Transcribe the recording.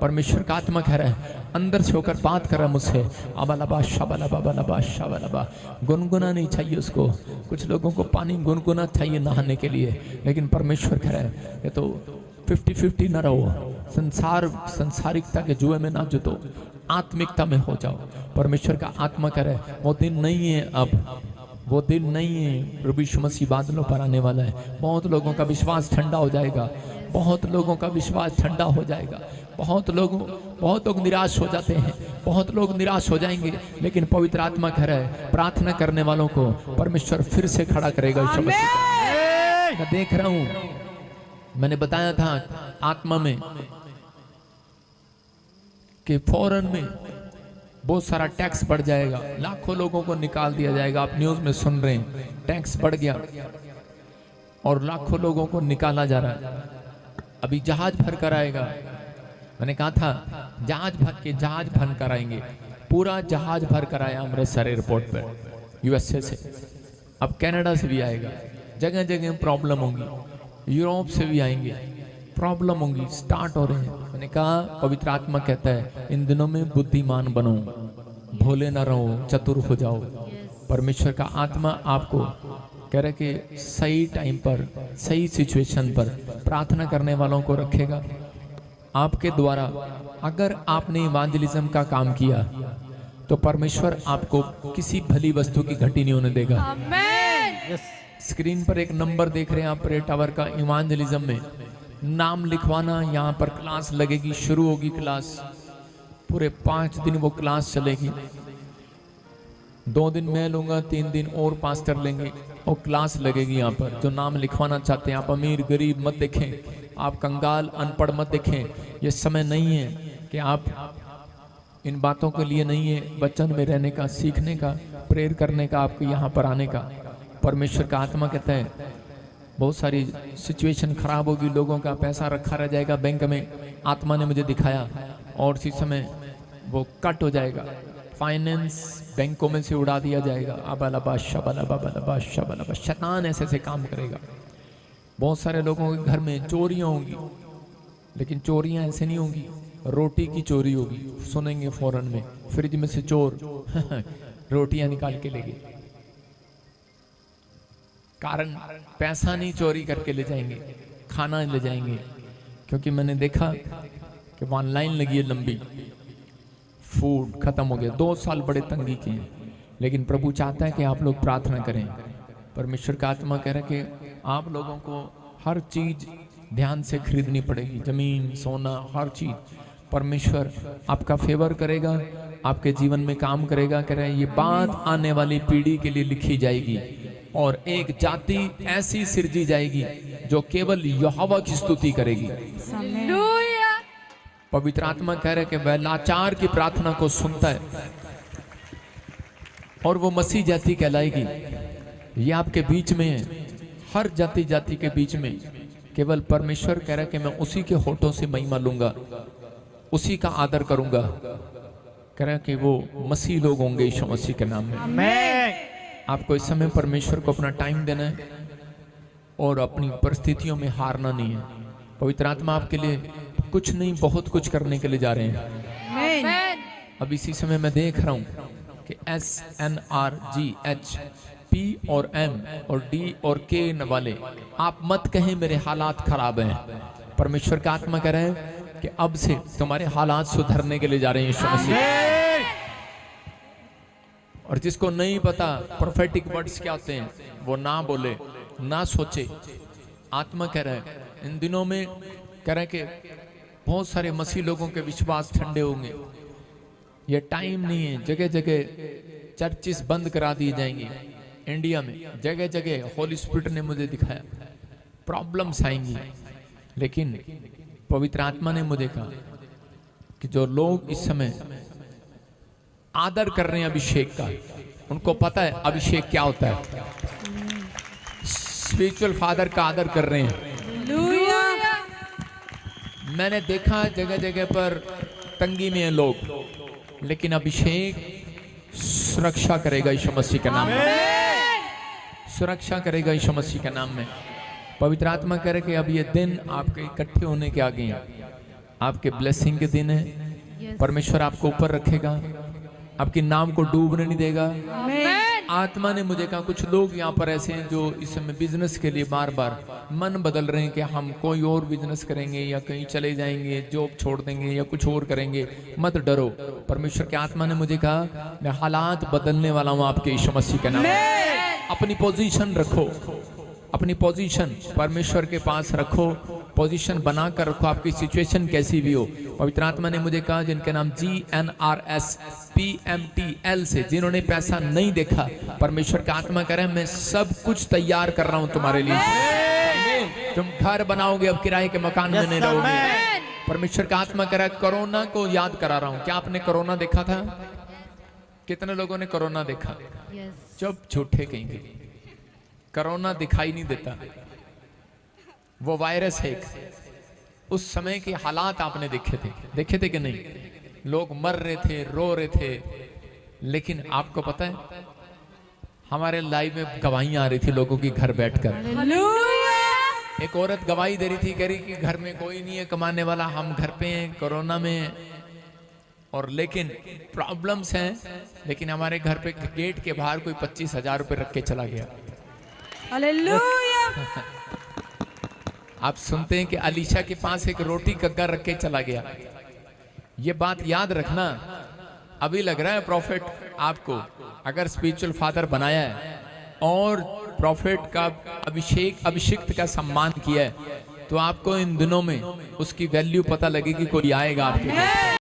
परमेश्वर का आत्मा कह रहा है, अंदर से होकर बात कर रहा है मुझसे। अबलबा शबलबा बलबा शबलबा, गुनगुना नहीं चाहिए उसको। कुछ लोगों को पानी गुनगुना चाहिए नहाने के लिए, लेकिन परमेश्वर कह रहा है ये तो 50-50 न रहो, संसारिकता के जुए में ना जुटो, आत्मिकता में हो जाओ। परमेश्वर का आत्मा कह रहा है वो दिन नहीं है, अब वो दिन नहीं है। प्रभु यीशु मसीह बादलों पर आने वाला है। बहुत लोगों का विश्वास ठंडा हो जाएगा, बहुत लोगों का विश्वास ठंडा हो जाएगा। बहुत लोग निराश हो जाते हैं, बहुत लोग निराश हो जाएंगे, लेकिन पवित्र आत्मा कह रहा है प्रार्थना करने वालों को परमेश्वर फिर से खड़ा करेगा। यीशु मसीह मैं देख रहा हूं, मैंने बताया था आत्मा में कि फौरन में बहुत सारा टैक्स बढ़ जाएगा, लाखों लोगों को निकाल दिया जाएगा। आप न्यूज में सुन रहे हैं, टैक्स बढ़ गया और लाखों लोगों को निकाला जा रहा है। अभी जहाज भर कर आएगा, मैंने कहा था जहाज भर कर आएंगे। पूरा जहाज भर कर आया अमृतसर एयरपोर्ट पर यूएसए से, अब कनाडा से भी आएगा। जगह जगह प्रॉब्लम होगी, यूरोप से भी आएंगे, प्रॉब्लम होंगी, स्टार्ट हो रहे हैं। मैंने कहा पवित्र आत्मा कहता है इन दिनों में बुद्धिमान बनो, भोले ना रहो, चतुर हो जाओ। परमेश्वर का आत्मा आपको कह रहे कि सही टाइम पर, सही सिचुएशन पर प्रार्थना करने वालों को रखेगा। आपके द्वारा अगर आपने इवांजलिज्म का काम किया तो परमेश्वर आपको किसी भली वस्तु की घटी नहीं होने देगा। आमेन। स्क्रीन पर एक नंबर देख रहे हैं आप, प्रेयर टावर का। इवांजलिज्म में नाम लिखवाना, यहाँ पर क्लास लगेगी, शुरू होगी क्लास, पूरे 5 दिन वो क्लास चलेगी। 2 दिन मैं लूंगा, 3 दिन और पास्टर लेंगे, और क्लास लगेगी यहाँ पर। जो नाम लिखवाना चाहते हैं, आप अमीर गरीब मत देखें, आप कंगाल अनपढ़ मत देखें। ये समय नहीं है कि आप इन बातों के लिए नहीं है, वचन में रहने का, सीखने का, प्रेयर करने का, आपको यहाँ पर आने का। परमेश्वर का आत्मा कहता है बहुत सारी सिचुएशन खराब होगी, लोगों का पैसा रखा रह जाएगा बैंक में, आत्मा ने मुझे दिखाया, और इसी समय वो कट हो जाएगा, फाइनेंस बैंकों में से उड़ा दिया जाएगा। अबलबा शबलबा शबलबा, शैतान ऐसे ऐसे काम करेगा। बहुत सारे लोगों के घर में चोरियां होंगी, लेकिन चोरियां ऐसे नहीं होंगी, रोटी की चोरी होगी। सुनेंगे फौरन में फ्रिज में से चोर रोटियां निकाल के ले गए। कारण पैसा नहीं चोरी करके ले जाएंगे, खाना ले जाएंगे। क्योंकि मैंने देखा कि वहां लाइन लगी है लंबी, फूड खत्म हो गया। 2 साल बड़े तंगी किए, लेकिन प्रभु चाहता है कि आप लोग प्रार्थना करें। परमेश्वर का आत्मा कह रहा है कि आप लोगों को हर चीज ध्यान से खरीदनी पड़ेगी, जमीन सोना हर चीज। परमेश्वर आपका फेवर करेगा, आपके जीवन में काम करेगा। कह रहे हैं ये बात आने वाली पीढ़ी के लिए लिखी जाएगी, और एक जाति ऐसी सिरजी जाएगी जो केवल यहोवा की स्तुति करेगी। हालेलुया। पवित्र आत्मा कह रहे कि वह लाचार की प्रार्थना को सुनता है, और वो मसीह जाति कहलाएगी। ये आपके बीच में है, हर जाति जाति के बीच में। केवल परमेश्वर कह रहा है कि मैं उसी के होठों से महिमा लूंगा, उसी का आदर करूंगा। कह रहा है कि वो मसीह लोग होंगे यीशु मसीह के नाम में। आमेन। आपको इस समय परमेश्वर को अपना टाइम देना है, और अपनी परिस्थितियों में हारना नहीं है। पवित्र आत्मा आपके लिए कुछ नहीं बहुत कुछ करने के लिए जा रहे हैं। आमेन। अब इसी समय मैं देख रहा हूं कि SNRGH P और M और D और K वाले आप मत कहें मेरे हालात खराब हैं। परमेश्वर का आत्मा कह रहे हैं कि अब से तुम्हारे हालात सुधरने के लिए जा रहे हैं यीशु मसीह। और जिसको नहीं पता प्रोफेटिक वर्ड्स क्या होते हैं, वो ना बोले, ना सोचे। आत्मा कह रहा है इन दिनों में, कह रहा है कि बहुत सारे मसीह लोगों के विश्वास ठंडे होंगे। ये टाइम नहीं है, जगह जगह चर्चिस बंद करा दी जाएंगी। इंडिया में जगह जगह होली स्पिरिट ने मुझे दिखाया प्रॉब्लम्स आएंगी, लेकिन पवित्र आत्मा ने मुझे कहा कि जो लोग इस समय आदर कर रहे हैं अभिषेक का, उनको पता है अभिषेक क्या होता है। स्पिरिचुअल फादर का आदर कर रहे हैं। हालेलुया। मैंने देखा जगह जगह पर तंगी में हैं लोग, लेकिन अभिषेक सुरक्षा करेगा यीशु मसीह के नाम में। सुरक्षा करेगा यीशु मसीह के नाम में। पवित्र आत्मा कह रहे कि अब ये दिन आपके इकट्ठे होने के आगे हैं। आपके ब्लेसिंग के दिन है। परमेश्वर आपको ऊपर रखेगा, आपके नाम को डूबने नहीं देगा। आत्मा ने मुझे कहा कुछ लोग यहाँ पर ऐसे हैं जो इस समय बिजनेस के लिए बार बार मन बदल रहे हैं कि हम कोई और बिजनेस करेंगे या कहीं चले जाएंगे, जॉब छोड़ देंगे या कुछ और करेंगे। मत डरो, परमेश्वर की आत्मा ने मुझे कहा मैं हालात बदलने वाला हूँ आपके यीशु मसीह के नाम में। अपनी पोजीशन रखो, अपनी पोजीशन परमेश्वर के पास रखो, पोजीशन बनाकर रखो, आपकी सिचुएशन कैसी भी हो। पवित्र आत्मा ने मुझे कहा जिनके नाम GNRS PMTL से, जिन्होंने पैसा नहीं देखा, परमेश्वर का आत्मा कह रहा है मैं सब कुछ तैयार कर रहा हूं तुम्हारे लिए। तुम घर बनाओगे, अब किराए के मकान में नहीं रहोगे। परमेश्वर का आत्मा कह रहा है कोरोना को याद करा रहा हूं। क्या आपने कोरोना देखा था? कितने लोगों ने कोरोना देखा? चुप, झूठे कहेंगे। कोरोना दिखाई नहीं देता, वो वायरस है। उस समय के हालात आपने देखे थे कि नहीं? लोग मर रहे थे, रो रहे थे, लेकिन आपको पता है हमारे लाइव में गवाहियां आ रही थी लोगों की घर बैठकर। एक औरत गवाही दे रही थी, कह रही कि घर में कोई नहीं है कमाने वाला, हम घर पे हैं कोरोना में, और लेकिन प्रॉब्लम्स हैं, लेकिन हमारे घर पे गेट के बाहर कोई 25,000 रुपए रख के चला गया। आप सुनते हैं कि अलीशा के पास एक रोटी कग्गा रख के चला गया। ये बात याद रखना। अभी लग रहा है प्रॉफिट आपको अगर स्पिरिचुअल फादर बनाया है और प्रॉफिट का अभिषिक्त का सम्मान किया है, तो आपको इन दिनों में उसकी वैल्यू पता लगेगी। कोई आएगा आपके